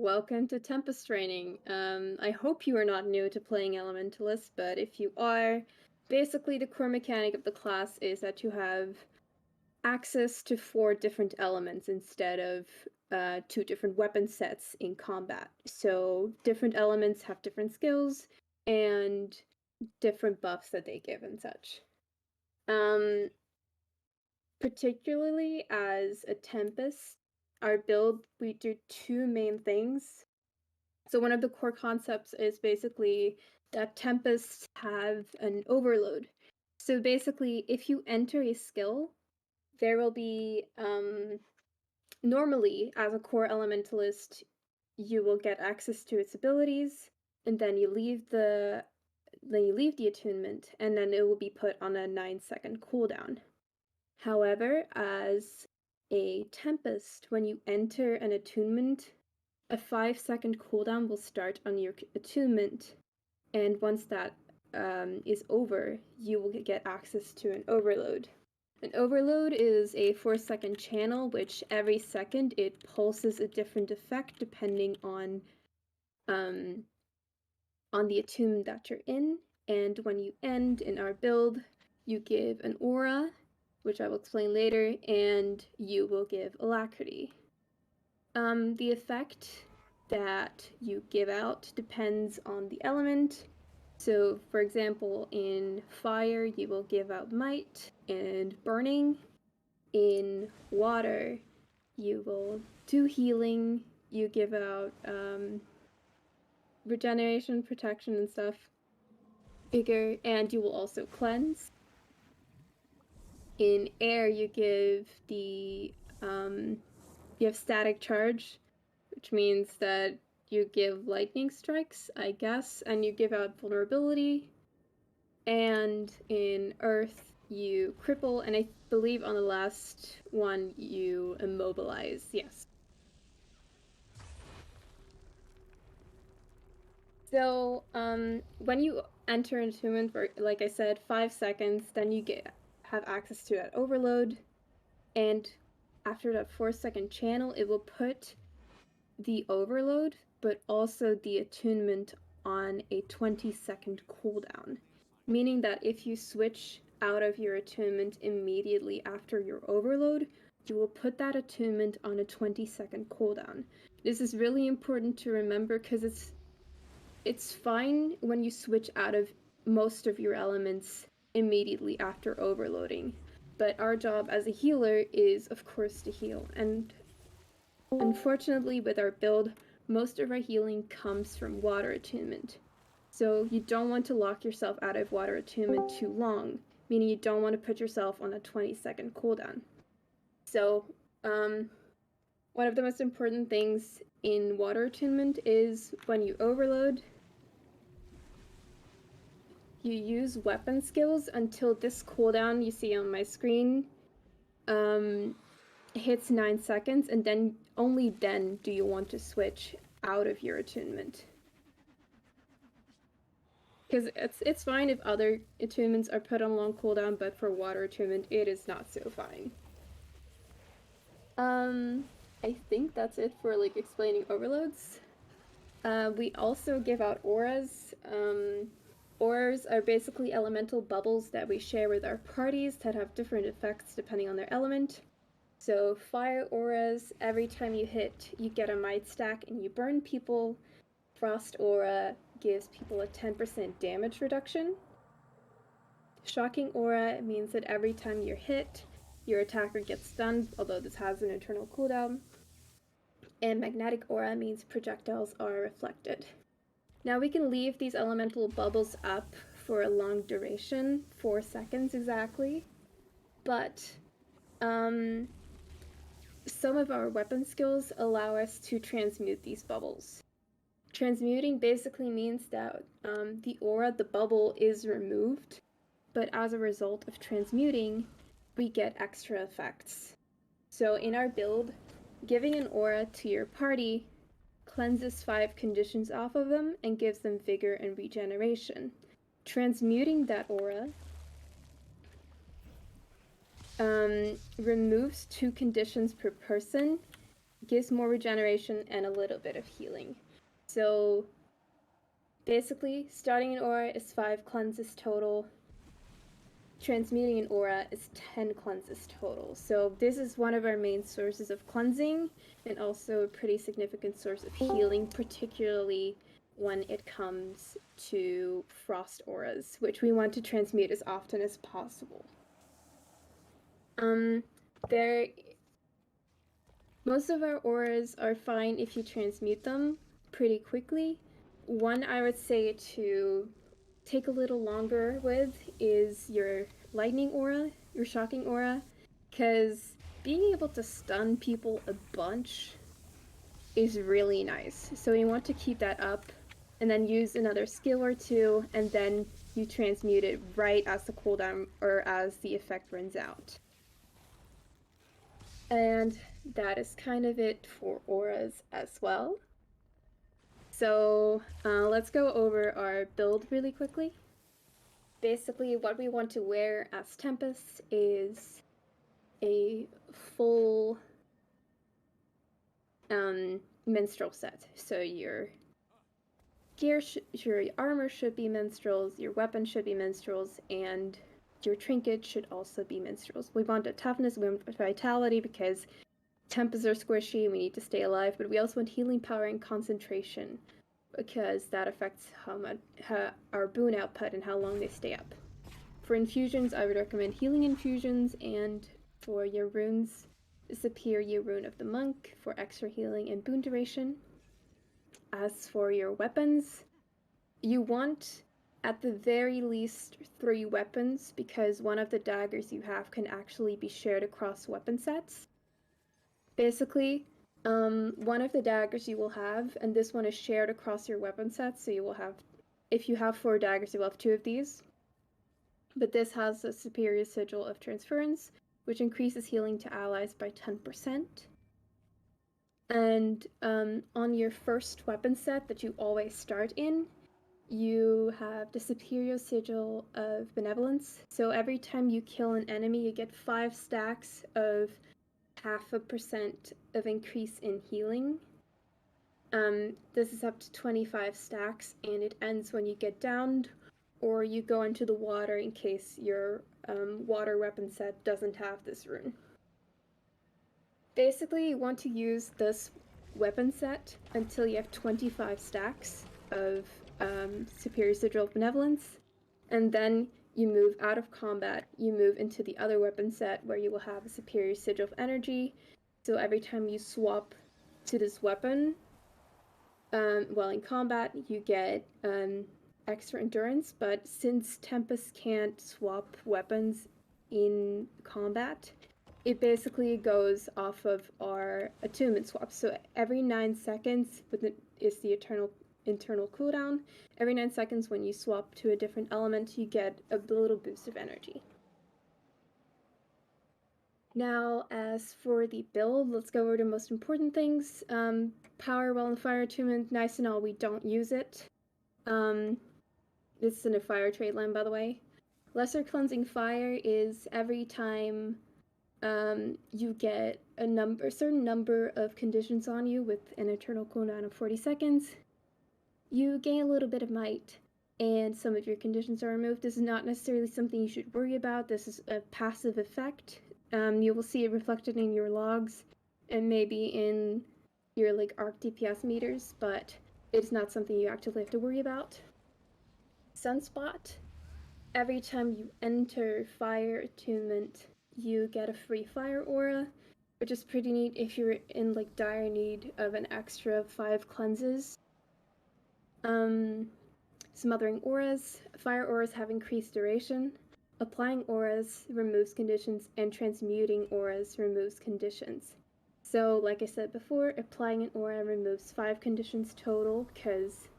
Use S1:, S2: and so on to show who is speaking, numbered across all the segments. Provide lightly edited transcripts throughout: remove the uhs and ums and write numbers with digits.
S1: Welcome to Tempest training. I hope you are not new to playing Elementalist, but if you are, basically the core mechanic of the class is that you have access to 4 different elements instead of 2 different weapon sets in combat. So different elements have different skills and different buffs that they give and such. Particularly as a Tempest, our build, we do 2 main things. So one of the core concepts is basically that Tempests have an overload. So basically, if you enter a skill, there will be, normally, as a core elementalist, you will get access to its abilities, and then you leave the attunement, and then it will be put on a 9-second cooldown. However, as a Tempest, when you enter an attunement, a 5-second cooldown will start on your attunement, and once that is over, you will get access to an overload. An overload is a 4-second channel, which every second it pulses a different effect depending on the attunement that you're in, and when you end in our build, you give an aura, which I will explain later, and you will give alacrity. The effect that you give out depends on the element. So, for example, in fire, you will give out might and burning. In water, you will do healing. You give out regeneration, protection, and stuff. Bigger, and you will also cleanse. In air, you give the you have static charge, which means that you give lightning strikes, I guess, and you give out vulnerability. And in earth, you cripple, and I believe on the last one, you immobilize, yes. So, when you enter an attunement for, like I said, 5 seconds, then you have access to that overload, and after that 4-second channel, it will put the overload, but also the attunement on a 20-second cooldown, meaning that if you switch out of your attunement immediately after your overload, you will put that attunement on a 20-second cooldown. This is really important to remember because it's fine when you switch out of most of your elements immediately after overloading, but our job as a healer is, of course, to heal, and unfortunately, with our build, most of our healing comes from water attunement. So you don't want to lock yourself out of water attunement too long, meaning you don't want to put yourself on a 20-second cooldown. So, one of the most important things in water attunement is when you overload, you use weapon skills until this cooldown you see on my screen hits 9 seconds, and then only then do you want to switch out of your attunement. Because it's fine if other attunements are put on long cooldown, but for water attunement, it is not so fine. I think that's it for like explaining overloads. We also give out auras. Auras are basically elemental bubbles that we share with our parties that have different effects depending on their element. So fire auras, every time you hit, you get a might stack and you burn people. Frost aura gives people a 10% damage reduction. Shocking aura means that every time you're hit, your attacker gets stunned, although this has an internal cooldown. And magnetic aura means projectiles are reflected. Now we can leave these elemental bubbles up for a long duration, 4 seconds exactly, but some of our weapon skills allow us to transmute these bubbles. Transmuting basically means that the aura, the bubble, is removed, but as a result of transmuting, we get extra effects. So in our build, giving an aura to your party cleanses 5 conditions off of them and gives them vigor and regeneration. Transmuting that aura removes 2 conditions per person, gives more regeneration and a little bit of healing. So basically, starting an aura is 5 cleanses total. Transmuting an aura is 10 cleanses total. So this is one of our main sources of cleansing, and also a pretty significant source of healing, particularly when it comes to frost auras, which we want to transmute as often as possible. Most of our auras are fine if you transmute them pretty quickly. One I would say to take a little longer with is your lightning aura, your shocking aura, because being able to stun people a bunch is really nice. So you want to keep that up and then use another skill or two, and then you transmute it right as the cooldown or as the effect runs out. And that is kind of it for auras as well. So let's go over our build really quickly. Basically, what we want to wear as Tempest is a full minstrel set. So your gear, your armor should be minstrels, your weapon should be minstrels, and your trinket should also be minstrels. We want a toughness, we want vitality because Tempests are squishy and we need to stay alive, but we also want healing power and concentration because that affects how our boon output and how long they stay up. For infusions, I would recommend healing infusions, and for your runes, the Superior Rune of the Monk for extra healing and boon duration. As for your weapons, you want at the very least 3 weapons because one of the daggers you have can actually be shared across weapon sets. Basically, one of the daggers you will have, and this one is shared across your weapon sets, so you will have, if you have 4 daggers, you will have 2 of these. But this has a superior sigil of transference, which increases healing to allies by 10%. And on your first weapon set that you always start in, you have the superior sigil of benevolence. So every time you kill an enemy, you get 5 stacks of 0.5% of increase in healing. This is up to 25 stacks, and it ends when you get downed or you go into the water in case your water weapon set doesn't have this rune. Basically, you want to use this weapon set until you have 25 stacks of Superior Sigil of Benevolence, and then you move out of combat, you move into the other weapon set where you will have a Superior Sigil of Energy. So every time you swap to this weapon, while in combat, you get extra endurance, but since Tempest can't swap weapons in combat, it basically goes off of our attunement swap. So every 9 seconds is the internal cooldown. Every 9 seconds when you swap to a different element, you get a little boost of energy. Now, as for the build, let's go over the most important things. Power, well, and fire attunement, nice and all, we don't use it. This is in a fire trait line, by the way. Lesser cleansing fire is every time you get a certain number of conditions on you with an eternal cooldown of 40 seconds, you gain a little bit of might, and some of your conditions are removed. This is not necessarily something you should worry about. This is a passive effect. You will see it reflected in your logs and maybe in your arc DPS meters, but it's not something you actively have to worry about. Sunspot. Every time you enter fire attunement, you get a free fire aura, which is pretty neat if you're in dire need of an extra 5 cleanses. Smothering auras. Fire auras have increased duration. Applying auras removes conditions, and transmuting auras removes conditions. So, like I said before, applying an aura removes 5 conditions total, because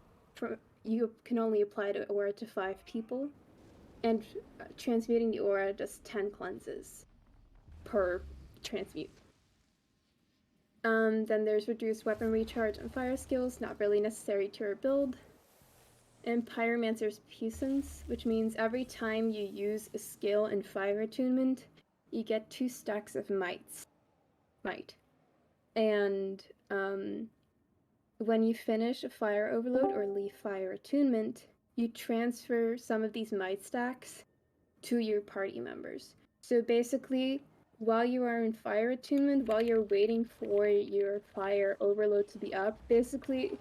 S1: you can only apply the aura to 5 people, and transmuting the aura does 10 cleanses per transmute. Then there's reduced weapon recharge and fire skills, not really necessary to your build. And Pyromancer's Puissance, which means every time you use a skill in fire attunement, you get 2 stacks of might. And when you finish a fire overload or leave fire attunement, you transfer some of these might stacks to your party members. So basically, while you are in fire attunement, while you're waiting for your fire overload to be up, basically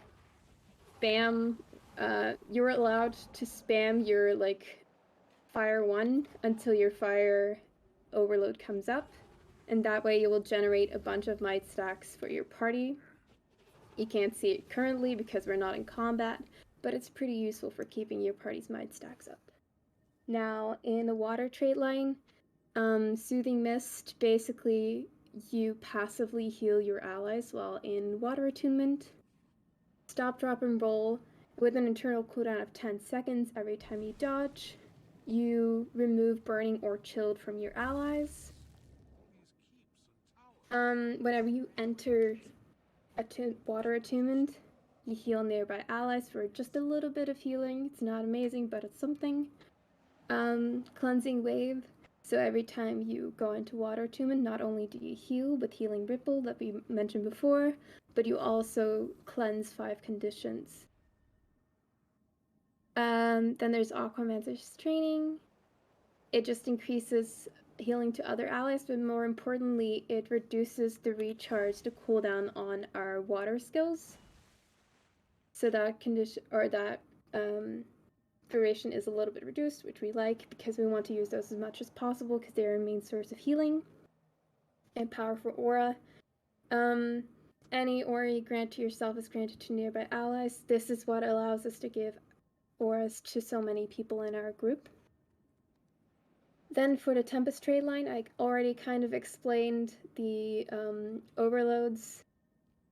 S1: spam, you're allowed to spam your like fire 1 until your fire overload comes up, and that way you will generate a bunch of might stacks for your party. You can't see it currently because we're not in combat, but it's pretty useful for keeping your party's might stacks up. Now, in the water trait line, Soothing Mist, basically you passively heal your allies while in water attunement. Stop, drop, and roll with an internal cooldown of 10 seconds every time you dodge. You remove burning or chilled from your allies. Whenever you enter water attunement, you heal nearby allies for just a little bit of healing. It's not amazing, but it's something. Cleansing Wave. So every time you go into water attunement, not only do you heal with Healing Ripple that we mentioned before, but you also cleanse 5 conditions. Then there's Aquamancer's Training. It just increases healing to other allies, but more importantly, it reduces the recharge, the cooldown on our water skills. So that condition, or that duration is a little bit reduced, which we like because we want to use those as much as possible because they're a main source of healing. And powerful aura. Any aura you grant to yourself is granted to nearby allies. This is what allows us to give auras to so many people in our group. Then for the Tempest trade line, I already kind of explained the overloads.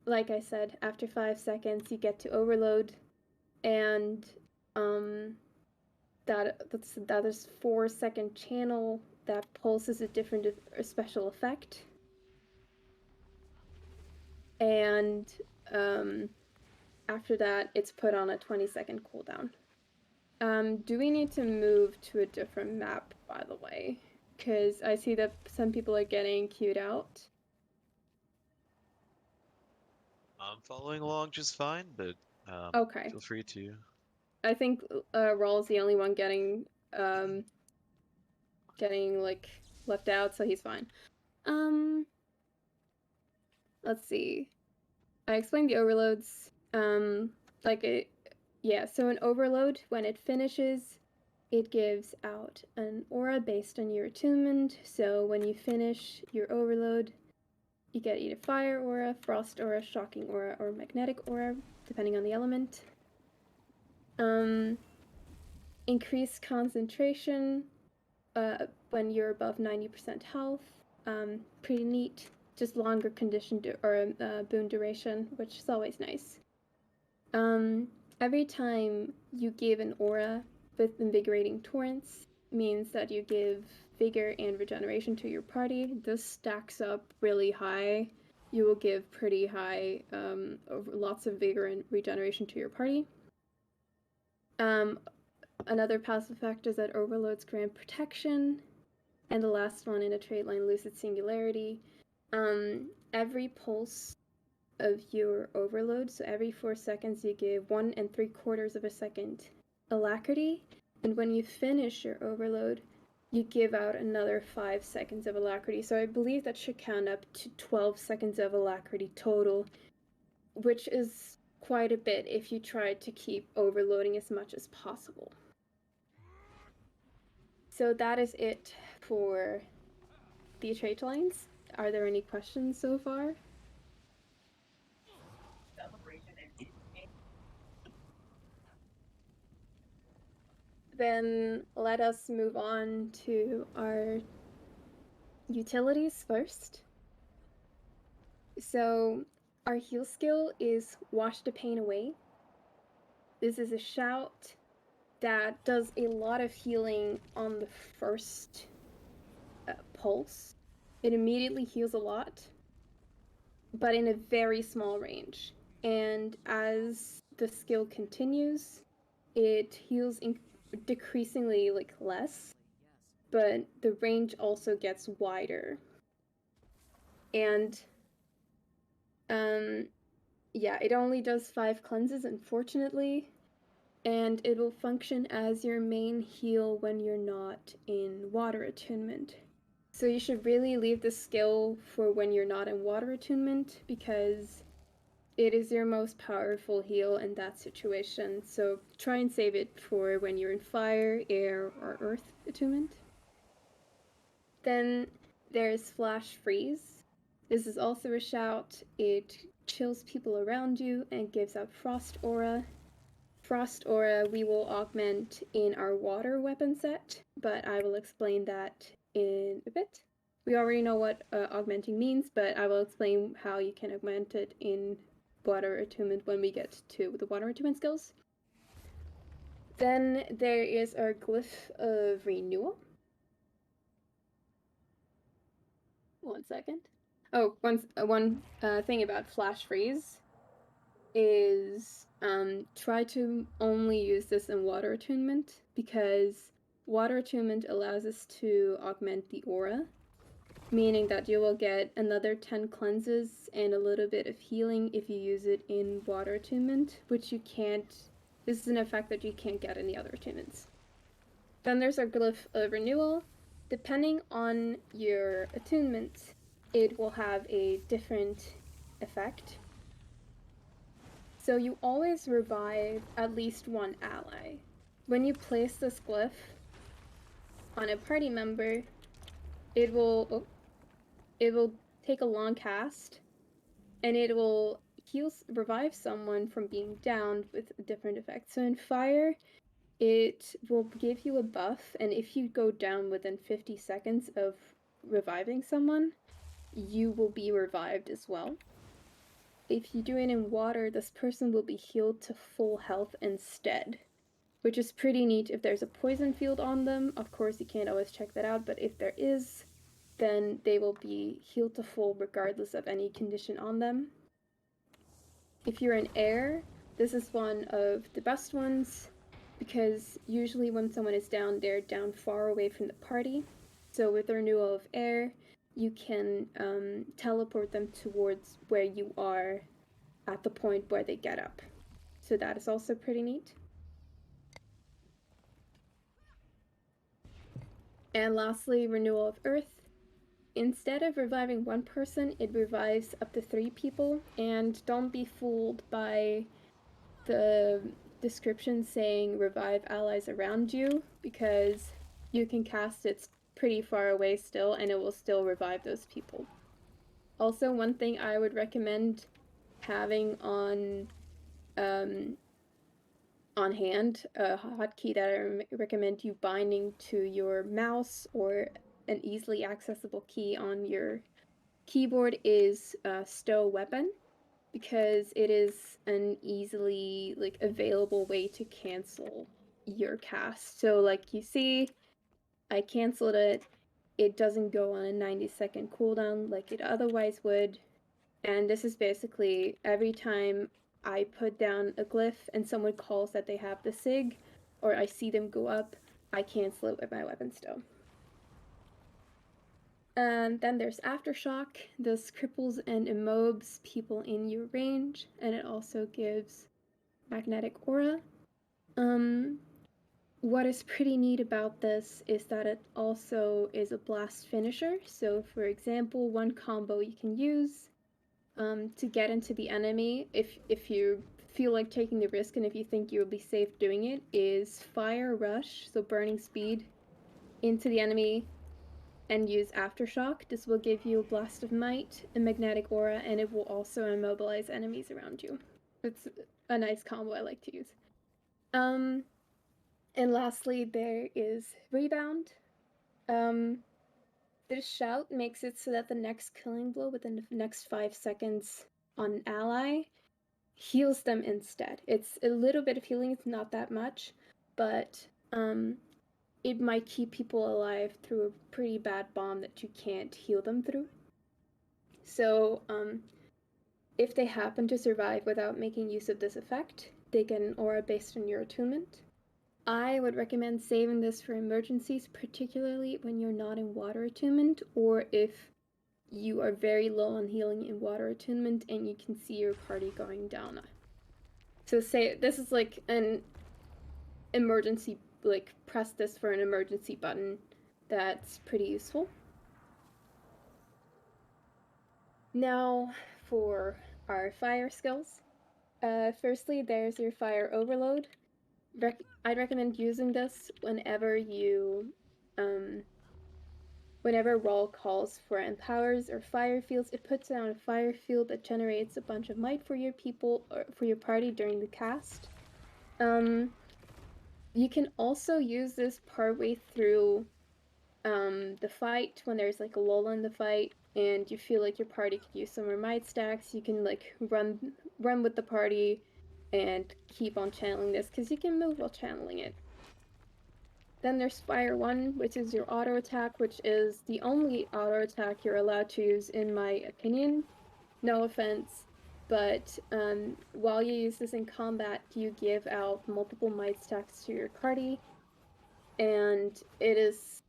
S1: Like I said, after 5 seconds you get to overload, and that is 4-second channel that pulses a different special effect. And after that, it's put on a 20-second cooldown. Do we need to move to a different map, by the way? Because I see that some people are getting queued out.
S2: I'm following along just fine, but
S1: Okay.
S2: feel free to.
S1: I think Raul's the only one getting like left out, so he's fine. Let's see. I explained the overloads. So an overload, when it finishes, it gives out an aura based on your attunement. So when you finish your overload, you get either fire aura, frost aura, shocking aura, or magnetic aura, depending on the element. Increased concentration when you're above 90% health. Pretty neat. Just longer condition or boon duration, which is always nice. Every time you give an aura with invigorating torrents, means that you give vigor and regeneration to your party. This stacks up really high. You will give pretty high, lots of vigor and regeneration to your party. Another passive effect is that overloads grant protection. And the last one in a trait line, Lucid Singularity. Every pulse of your overload, so every 4 seconds you give 1 3/4 of a second alacrity, and when you finish your overload, you give out another 5 seconds of alacrity. So I believe that should count up to 12 seconds of alacrity total, which is quite a bit if you try to keep overloading as much as possible. So that is it for the trait lines. Are there any questions so far? Then let us move on to our utilities first. So our heal skill is Wash the Pain Away. This is a shout that does a lot of healing on the first pulse. It immediately heals a lot, but in a very small range. And as the skill continues, it heals decreasingly less, but the range also gets wider. And Yeah, it only does 5 cleanses, unfortunately, and it will function as your main heal when you're not in water attunement. So you should really leave the skill for when you're not in water attunement, because it is your most powerful heal in that situation. So try and save it for when you're in fire, air, or earth attunement. Then there's Flash Freeze. This is also a shout. It chills people around you and gives out Frost Aura. Frost Aura we will augment in our water weapon set, but I will explain that in a bit. We already know what augmenting means, but I will explain how you can augment it in water attunement when we get to the water attunement skills. Then there is our Glyph of Renewal. One second. Oh, one thing about Flash Freeze is try to only use this in water attunement, because water attunement allows us to augment the aura, meaning that you will get another 10 cleanses and a little bit of healing if you use it in water attunement, which you can't. This is an effect that you can't get in the other attunements. Then there's our Glyph of Renewal. Depending on your attunement, it will have a different effect. So you always revive at least one ally. When you place this glyph on a party member, it will take a long cast, and it will revive someone from being downed with a different effect. So in fire, it will give you a buff, and if you go down within 50 seconds of reviving someone, you will be revived as well. If you do it in water, this person will be healed to full health instead, which is pretty neat. If there's a poison field on them, of course you can't always check that out, but if there is, then they will be healed to full regardless of any condition on them. If you're in air, this is one of the best ones, because usually when someone is down, they're down far away from the party. So with the renewal of air, you can teleport them towards where you are at the point where they get up. So that is also pretty neat. And lastly, renewal of earth. Instead of reviving one person, it revives up to 3 people. And don't be fooled by the description saying revive allies around you, because you can cast it pretty far away still and it will still revive those people. Also, one thing I would recommend having on hand, a hotkey that I recommend you binding to your mouse or an easily accessible key on your keyboard, is stow weapon, because it is an easily available way to cancel your cast. So like you see, I canceled it. It doesn't go on a 90-second cooldown like it otherwise would. And this is basically every time I put down a glyph and someone calls that they have the SIG, or I see them go up, I cancel it with my weapon stow. And then there's Aftershock. This cripples and immobes people in your range, and it also gives magnetic aura. What is pretty neat about this is that it also is a blast finisher. So for example, one combo you can use to get into the enemy, if you feel like taking the risk and if you think you'll be safe doing it, is Fire Rush, so burning speed, into the enemy and use Aftershock. This will give you a Blast of Might, a Magnetic Aura, and it will also immobilize enemies around you. It's a nice combo I like to use. And lastly, there is Rebound. This shout makes it so that the next killing blow within the next 5 seconds on an ally heals them instead. It's a little bit of healing, it's not that much, but it might keep people alive through a pretty bad bomb that you can't heal them through. So if they happen to survive without making use of this effect, they get an aura based on your attunement. I would recommend saving this for emergencies, particularly when you're not in water attunement, or if you are very low on healing in water attunement and you can see your party going down. So say this is like an emergency, like press this for an emergency button. That's pretty useful. Now for our fire skills. Firstly, there's your fire overload. I'd recommend using this whenever Roll calls for empowers or fire fields. It puts down a fire field that generates a bunch of might for your people or for your party during the cast. You can also use this partway through the fight when there's like a lull in the fight and you feel like your party could use some more might stacks. You can like run with the party and keep on channeling this because you can move while channeling it. Then there's Fire 1, which is your auto attack, which is the only auto attack you're allowed to use, in my opinion. No offense, but while you use this in combat, you give out multiple might stacks to your party, and it's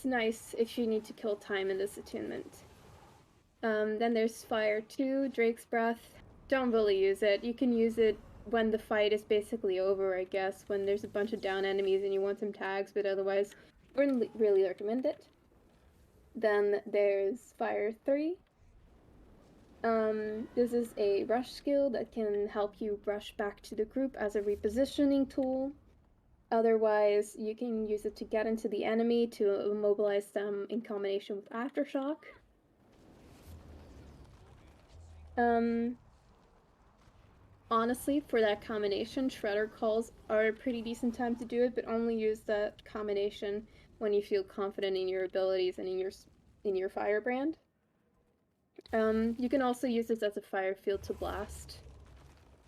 S1: nice if you need to kill time in this attunement. Then there's Fire 2, Drake's Breath. Don't really use it. You can use it when the fight is basically over, I guess, when there's a bunch of down enemies and you want some tags, but otherwise, wouldn't really recommend it. Then there's Fire 3. This is a rush skill that can help you rush back to the group as a repositioning tool. Otherwise, you can use it to get into the enemy to immobilize them in combination with Aftershock. Honestly, for that combination, Shredder calls are a pretty decent time to do it, but only use that combination when you feel confident in your abilities and in your firebrand. You can also use this as a fire field to blast.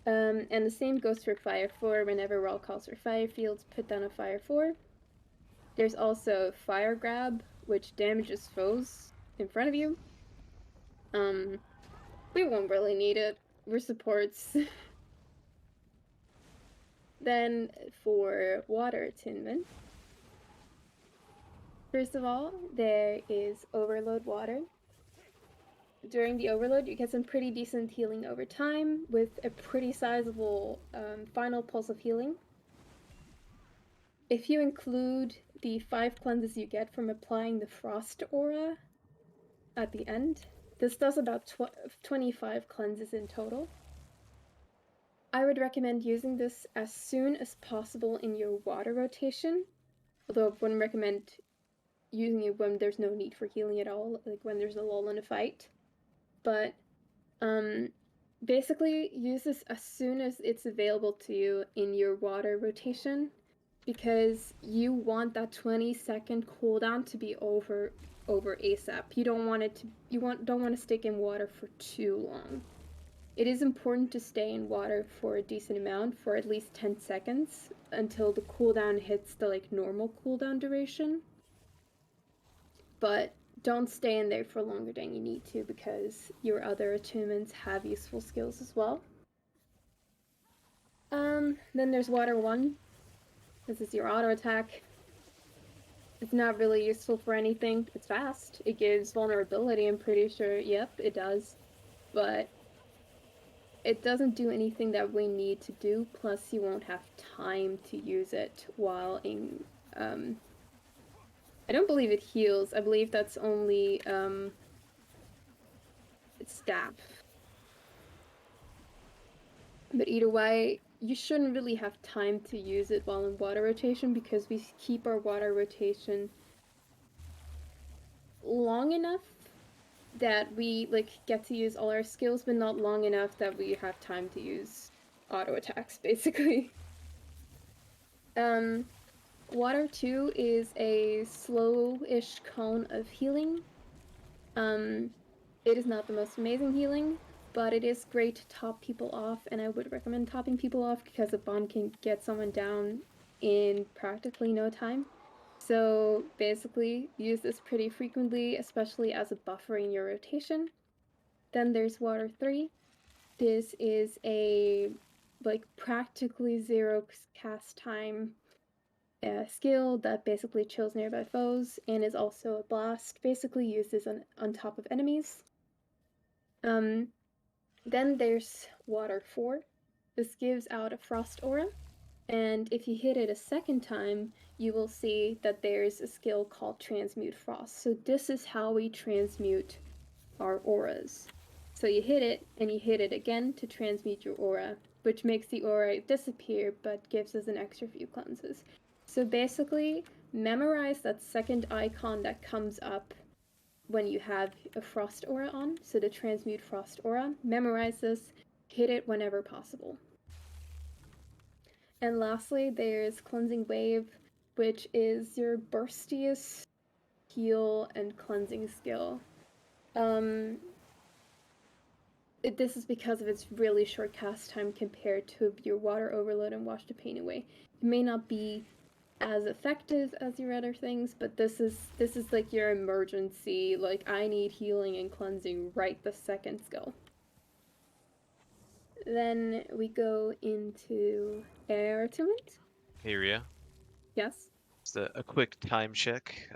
S1: And the same goes for Fire 4. Whenever Roll calls for fire fields, put down a Fire 4. There's also Fire Grab, which damages foes in front of you. We won't really need it. We're supports. Then for water attunement, first of all, there is Overload Water. During the overload, you get some pretty decent healing over time with a pretty sizable final pulse of healing. If you include the 5 cleanses you get from applying the Frost Aura at the end, this does about 25 cleanses in total. I would recommend using this as soon as possible in your water rotation, although I wouldn't recommend using it when there's no need for healing at all, like when there's a lull in a fight. But basically use this as soon as it's available to you in your water rotation, because you want that 20-second cooldown to be over ASAP. You don't want to stick in water for too long. It is important to stay in water for a decent amount, for at least 10 seconds, until the cooldown hits the like normal cooldown duration. But don't stay in there for longer than you need to, because your other attunements have useful skills as well. Then there's Water 1. This is your auto attack. It's not really useful for anything. It's fast. It gives vulnerability, I'm pretty sure. Yep, it does. But it doesn't do anything that we need to do, plus you won't have time to use it while in, I don't believe it heals. I believe that's only, it's staff. But either way, you shouldn't really have time to use it while in water rotation, because we keep our water rotation long enough that we like get to use all our skills, but not long enough that we have time to use auto attacks, basically. Water 2 is a slow-ish cone of healing. It is not the most amazing healing, but it is great to top people off, and I would recommend topping people off because a bomb can get someone down in practically no time. So basically, use this pretty frequently, especially as a buffer in your rotation. Then there's Water 3. This is a like practically zero cast time skill that basically chills nearby foes and is also a blast, basically used as on top of enemies. Then there's Water 4. This gives out a frost aura, and if you hit it a second time, you will see that there's a skill called Transmute Frost. So this is how we transmute our auras. So you hit it, and you hit it again to transmute your aura, which makes the aura disappear, but gives us an extra few cleanses. So basically, memorize that second icon that comes up when you have a frost aura on, so the transmute frost aura. Memorize this, hit it whenever possible. And lastly, there's Cleansing Wave, which is your burstiest heal and cleansing skill. This is because of its really short cast time compared to your Water Overload and Wash the Pain Away. It may not be as effective as your other things, but this is like your emergency, like I need healing and cleansing right the second skill. Then we go into Air Attunement.
S2: Hey, Ria.
S1: Yes.
S2: Just a quick time check.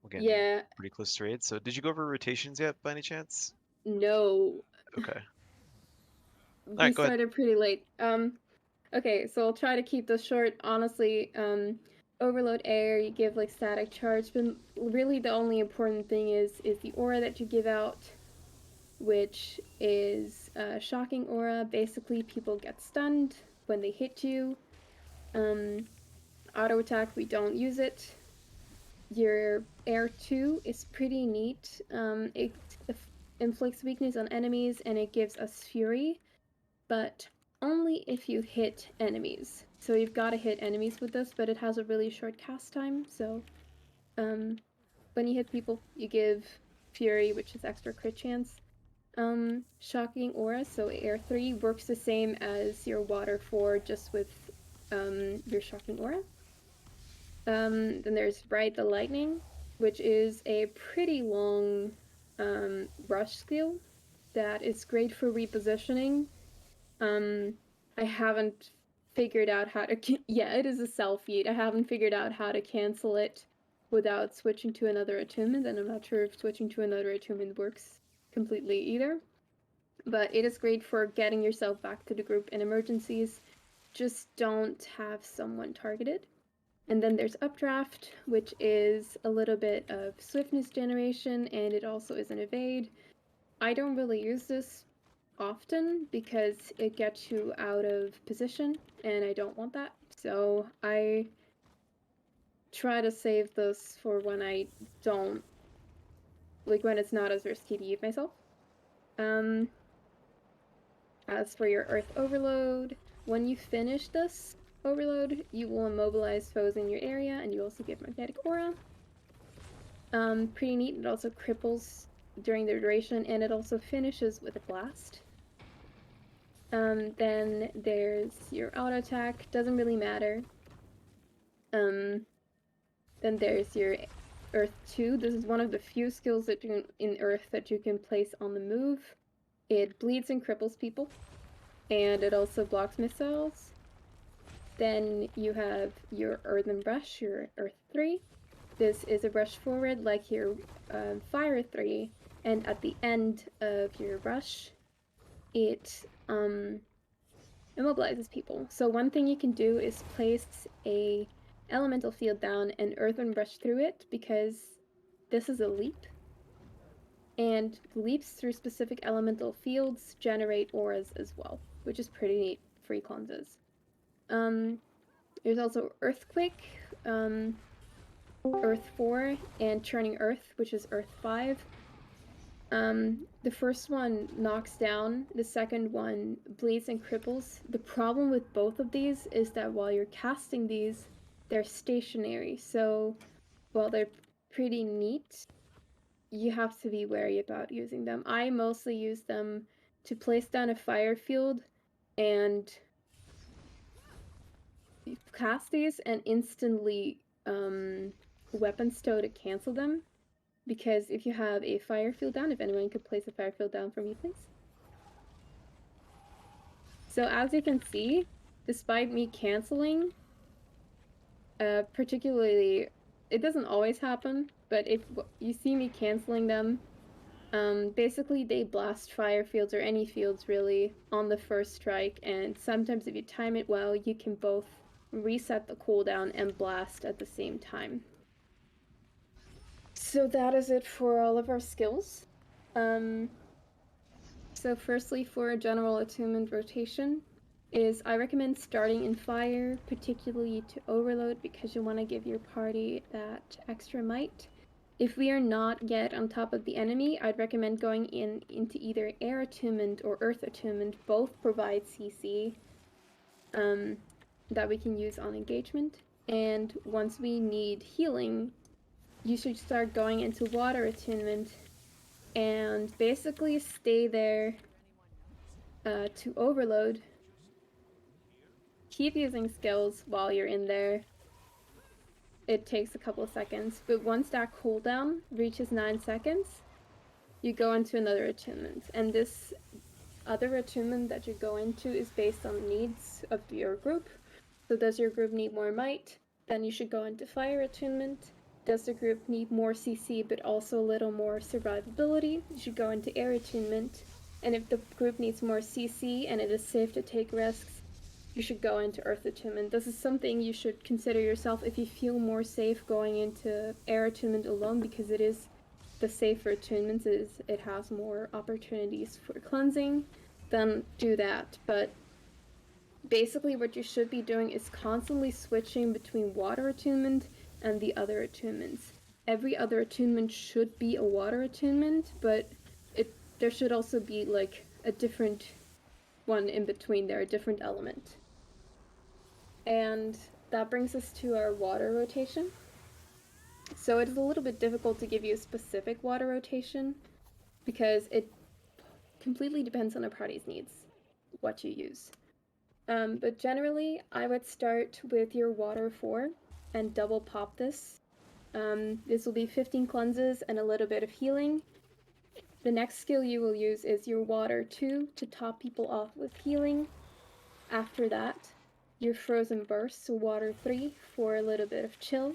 S2: We're getting
S1: Yeah.
S2: pretty close to raid. So, did you go over rotations yet, by any chance?
S1: No.
S2: Okay. All
S1: We
S2: right, go ahead.
S1: started pretty late. Okay, so I'll try to keep this short. Honestly, overload air, you give like static charge, but really the only important thing is the aura that you give out, which is shocking aura. Basically, people get stunned when they hit you. Auto attack, we don't use it. Your air 2 is pretty neat. It inflicts weakness on enemies and it gives us fury, but only if you hit enemies. So you've got to hit enemies with this, but it has a really short cast time. So when you hit people, you give fury, which is extra crit chance. Shocking aura, so air 3 works the same as your water 4, just with your shocking aura. Then there's Ride the Lightning, which is a pretty long rush skill that is great for repositioning. I haven't figured out how to. Yeah, it is a self feed. I haven't figured out how to cancel it without switching to another attunement, and I'm not sure if switching to another attunement works completely either. But it is great for getting yourself back to the group in emergencies. Just don't have someone targeted. And then there's Updraft, which is a little bit of swiftness generation, and it also is an evade. I don't really use this often because it gets you out of position, and I don't want that. So I try to save this for when I don't, like when it's not as risky to use myself. As for your Earth Overload, when you finish this overload, you will immobilize foes in your area, and you also get Magnetic Aura. Pretty neat. It also cripples during the duration, and it also finishes with a blast. Then there's your auto attack. Doesn't really matter. Then there's your Earth 2. This is one of the few skills that you in Earth that you can place on the move. It bleeds and cripples people, and it also blocks missiles. Then you have your Earthen Brush, your Earth 3. This is a rush forward like your Fire 3, and at the end of your rush, it immobilizes people. So one thing you can do is place a elemental field down and Earthen Brush through it, because this is a leap. And leaps through specific elemental fields generate auras as well, which is pretty neat. Free cleanses. There's also Earthquake, Earth 4, and Churning Earth, which is Earth 5. The first one knocks down, the second one bleeds and cripples. The problem with both of these is that while you're casting these, they're stationary. So while they're pretty neat, you have to be wary about using them. I mostly use them to place down a fire field and cast these and instantly weapon stow to cancel them. Because if you have a fire field down, if anyone could place a fire field down for me, please. So as you can see, despite me canceling, Particularly, it doesn't always happen, but if you see me canceling them, basically they blast fire fields or any fields really on the first strike, and sometimes if you time it well, you can both reset the cooldown and blast at the same time. So that is it for all of our skills. So firstly, for a general attunement rotation, is I recommend starting in fire, particularly to overload, because you want to give your party that extra might. If we are not yet on top of the enemy, I'd recommend going into either air attunement or earth attunement. Both provide CC that we can use on engagement. And once we need healing, you should start going into water attunement and basically stay there to overload. Keep using skills while you're in there. It takes a couple of seconds, but once that cooldown reaches 9 seconds, you go into another attunement. And this other attunement that you go into is based on the needs of your group. So does your group need more might? Then you should go into fire attunement. Does the group need more CC but also a little more survivability? You should go into air attunement. And if the group needs more CC and it is safe to take risks, you should go into earth attunement. This is something you should consider yourself if you feel more safe going into air attunement alone, because it is the safer attunements, it has more opportunities for cleansing, then do that. But basically what you should be doing is constantly switching between water attunement and the other attunements. Every other attunement should be a water attunement, but there should also be like a different one in between there, a different element. And that brings us to our water rotation. So it is a little bit difficult to give you a specific water rotation because it completely depends on a party's needs, what you use. But generally, I would start with your water 4 and double pop this. This will be 15 cleanses and a little bit of healing. The next skill you will use is your water 2 to top people off with healing. After that, your frozen burst, so water 3 for a little bit of chill.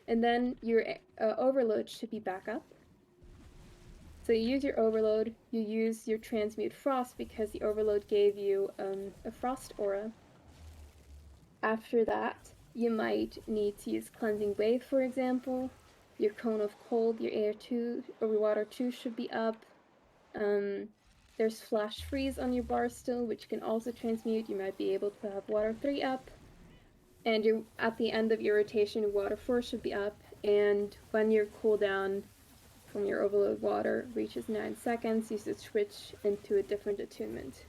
S1: And then your overload should be back up. So you use your overload, you use your transmute frost because the overload gave you a frost aura. After that, you might need to use cleansing wave, for example. Your cone of cold, your air 2 or your water 2 should be up. There's flash freeze on your bar still, which can also transmute. You might be able to have water 3 up. And you're at the end of your rotation, water 4 should be up. And when your cooldown from your overload water reaches 9 seconds, you should switch into a different attunement.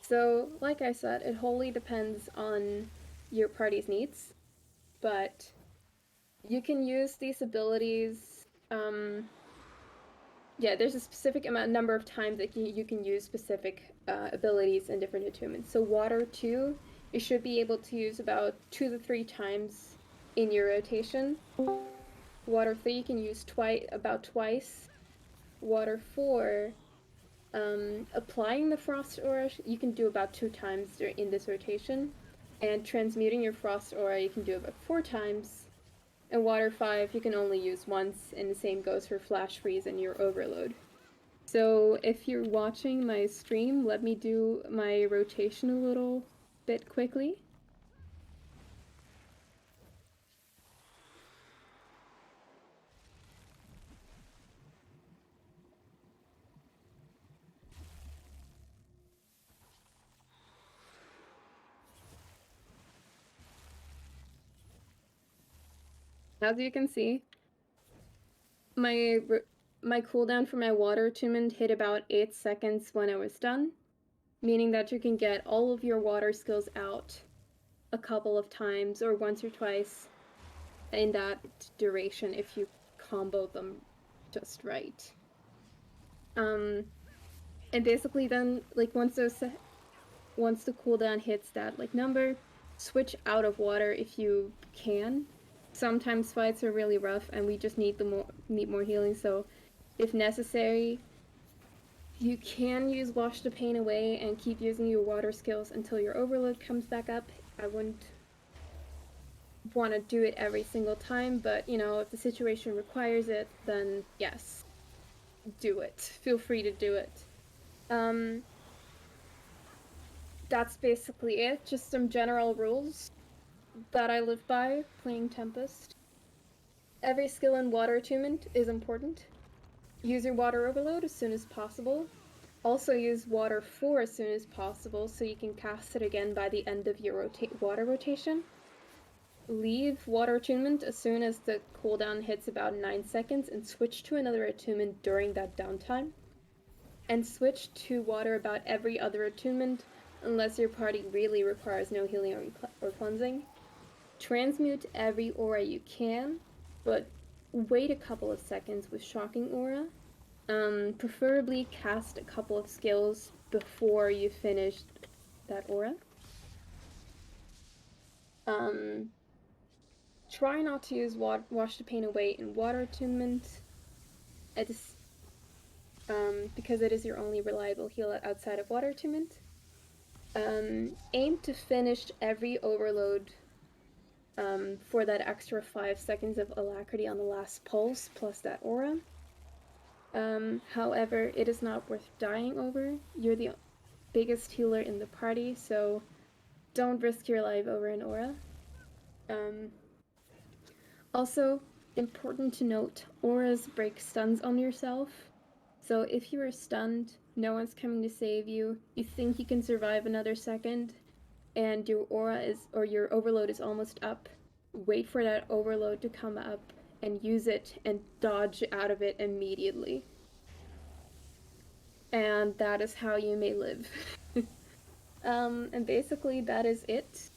S1: So, like I said, it wholly depends on your party's needs, but you can use these abilities. Yeah, there's a specific number of times that you can use specific abilities in different attunements. So water 2, you should be able to use about 2 to 3 times in your rotation. Water 3 you can use about twice. Water 4, applying the frost aura you can do about 2 times in this rotation. And transmuting your frost aura you can do about 4 times. And water 5 you can only use once, and the same goes for flash freeze and your overload. So if you're watching my stream, let me do my rotation a little bit quickly. As you can see, my cooldown for my water attunement hit about 8 seconds when I was done, meaning that you can get all of your water skills out a couple of times or once or twice in that duration if you combo them just right. And basically then, like, once the cooldown hits that like number, switch out of water if you can. Sometimes fights are really rough and we just need more healing, so if necessary, you can use Wash the Pain Away and keep using your water skills until your overload comes back up. I wouldn't want to do it every single time, but you know, if the situation requires it, then yes, do it. Feel free to do it. Um, that's basically it. Just some general rules that I live by playing Tempest. Every skill in water attunement is important. Use your water overload as soon as possible. Also use water 4 as soon as possible so you can cast it again by the end of your water rotation. Leave water attunement as soon as the cooldown hits about 9 seconds and switch to another attunement during that downtime. And switch to water about every other attunement unless your party really requires no healing or cleansing. Transmute every aura you can, but wait a couple of seconds with Shocking Aura. Preferably cast a couple of skills before you finish that aura. Um, Try not to use Wash the Pain Away in Water Attunement. It's, because it is your only reliable heal outside of Water Attunement. Aim to finish every overload for that extra 5 seconds of alacrity on the last pulse plus that aura. However, it is not worth dying over. You're the biggest healer in the party, so don't risk your life over an aura. Also, important to note, auras break stuns on yourself. So if you are stunned, no one's coming to save you, you think you can survive another second, and your aura is, or your overload is almost up, wait for that overload to come up and use it and dodge out of it immediately. And that is how you may live. And basically that is it.